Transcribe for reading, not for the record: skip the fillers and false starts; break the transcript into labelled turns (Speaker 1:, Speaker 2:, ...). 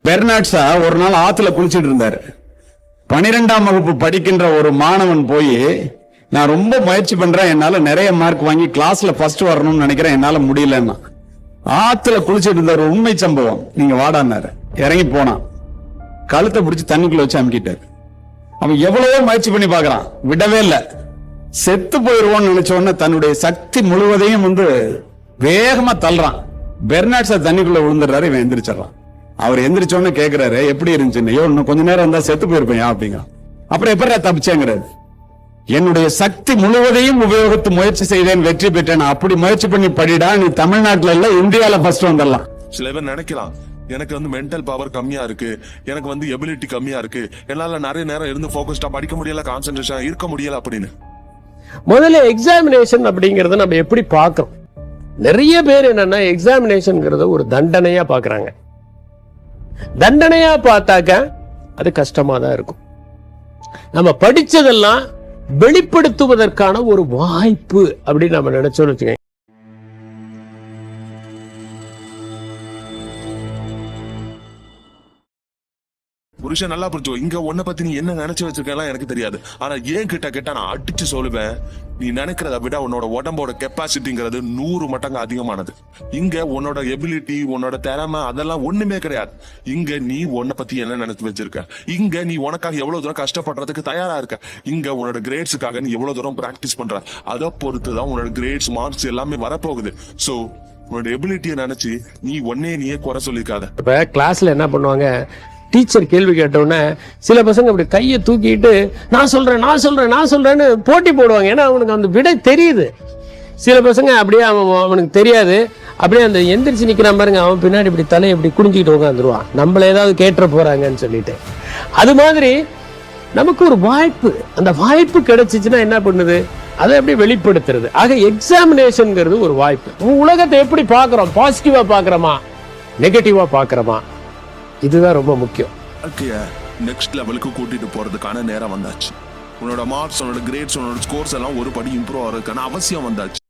Speaker 1: Bernard Shaw ஒரு நாள் ஆத்துல குளிச்சிட்டு இருந்தாரு. 12ஆம் வகுப்பு படிக்கின்ற ஒரு மாணவன் போய், நான் ரொம்ப முயற்சி பண்றேன், என்னால நிறைய மார்க் வாங்கி கிளாஸ்ல ஃபர்ஸ்ட் வரணும்னு நினைக்கிறேன், என்னால முடியலன்னா. ஆத்துல குளிச்சிட்டு இருந்த ஒரு உண்மை சம்பவம். நீங்க வாடான்னாரு. இறங்கி போனான். கழுத்தை பிடிச்சி தண்ணிக்குள்ள வச்சு அமுக்கிட்டாரு. அவன் எவ்வளவோ முயற்சி பண்ணி பாக்குறான், விடவே இல்ல. செத்து போயிருவோம்னு நினைச்ச உடனே தன்னுடைய சக்தி முழுவதையும் வேகமா தள்ளுறான். பெர்னாட்ஸா தண்ணிக்குள்ள விழுந்துடுறாரு. இவன் எந்திரிச்சிடறான். அவர் எந்திரிச்சோன்னு கேக்குறாரு, எப்படி இருந்துச்சுன்னு. இன்னும் கொஞ்ச நேரம் இருந்தா செத்து போயிருப்பேன் அப்படிங்க. அப்புறம் எப்படி தப்பிச்சேங்கிறாரு. என்னுடைய சக்தி முழுவதையும் உபயோகித்து முயற்சி செய்தேன், வெற்றி பெற்றேன். அப்படி முயற்சி பண்ணி படிடா, நீ தமிழ்நாட்டுல இல்ல இந்தியால ஃபர்ஸ்ட் வந்துடலாம்.
Speaker 2: சில பேர் நினைக்கலாம், எனக்கு மென்டல் பவர் கம்மியா இருக்கு, எனக்கு எபிலிட்டி கம்மியா இருக்கு, என்னால நிறைய நேரம் இருந்து போக்கஸ்டா படிக்க முடியல, கான்சென்ட்ரேஷன் இருக்க முடியல அப்படின்னு.
Speaker 3: முதல்ல எக்ஸாமினேஷன் அப்படிங்கறத நம்ம எப்படி பார்க்கிறோம்? நிறைய பேர் என்னன்னா எக்ஸாமினேஷன்ங்கிறத ஒரு தண்டனையா பாக்குறாங்க. தண்டனையா பார்த்தாக்க அது கஷ்டமா தான் இருக்கும். நம்ம படிச்சதெல்லாம் வெளிப்படுத்துவதற்கான ஒரு வாய்ப்பு அப்படின்னு நம்ம நினைச்சோம்னு வச்சுக்கோங்க.
Speaker 2: புருஷன் நல்லா புரிஞ்சோ, இங்க உன்னை பத்தி நீ என்ன நினைச்சு வச்சிருக்கலாம் எனக்கு தெரியாது. ஆனா ஏன் கிட்ட கேட்டா நான் அடிச்சு சொல்லுவேன், நீ நினைக்கிறத விட உன்னோட உடம்போட கெப்பாசிட்டிங்கிறது 100 மடங்கு அதிகமானது. இங்க உன்னோட எபிலிட்டி, உன்னோட திறமை அதெல்லாம் ஒண்ணுமே கிடையாது. இங்க நீ உன்னை பத்தி என்ன நினைச்சு வச்சிருக்க, இங்க நீ உனக்காக எவ்வளவு தூரம் கஷ்டப்படுறதுக்கு தயாரா இருக்க, இங்க உன்னோட கிரேட்ஸுக்காக நீ எவ்வளவு தூரம் பிராக்டிஸ் பண்ற, அதை பொறுத்துதான் உன்னோட கிரேட்ஸ், மார்க்ஸ் எல்லாமே வரப்போகுது. சோ உன்னோட எபிலிட்டியை நினைச்சு நீ நீயே குறை சொல்லிருக்காத.
Speaker 3: இப்ப கிளாஸ்ல என்ன பண்ணுவாங்க, டீச்சர் கேள்வி கேட்டோன்னே சில பசங்க அப்படி கையை தூக்கிட்டு நான் சொல்றேன்னு போட்டி போடுவாங்க. ஏன்னா அவனுக்கு அந்த விடை தெரியுது. சில பசங்க அப்படியே அவனுக்கு தெரியாது, அப்படியே அந்த எந்திரிச்சு நிக்கிறான் பாருங்க, அவன் பின்னாடி இப்படி தலையை இப்படி குடிஞ்சிக்கிட்டு உட்காந்துருவான், நம்மள ஏதாவது கேட்டுற போறாங்கன்னு சொல்லிட்டு. அது மாதிரி நமக்கு ஒரு வாய்ப்பு, அந்த வாய்ப்பு கிடைச்சிச்சுன்னா என்ன பண்ணுது, அதை எப்படி வெளிப்படுத்துறது. ஆக எக்ஸாமினேஷன்ங்கிறது ஒரு வாய்ப்பு. உலகத்தை எப்படி பார்க்கிறோம், பாசிட்டிவா பார்க்கிறோமா நெகட்டிவா பார்க்கிறோமா, இதுதான் ரொம்ப முக்கியம்.
Speaker 2: நெக்ஸ்ட் லெவலுக்கு கூட்டிட்டு போறதுக்கான நேரம் வந்தாச்சு. உன்னோட மார்க்ஸ், உன்னோட கிரேட்ஸ், உன்னோட ஸ்கோர்ஸ் எல்லாம் ஒரு படி இம்ப்ரூவ் ஆகிறதுக்கான அவசியம் வந்தாச்சு.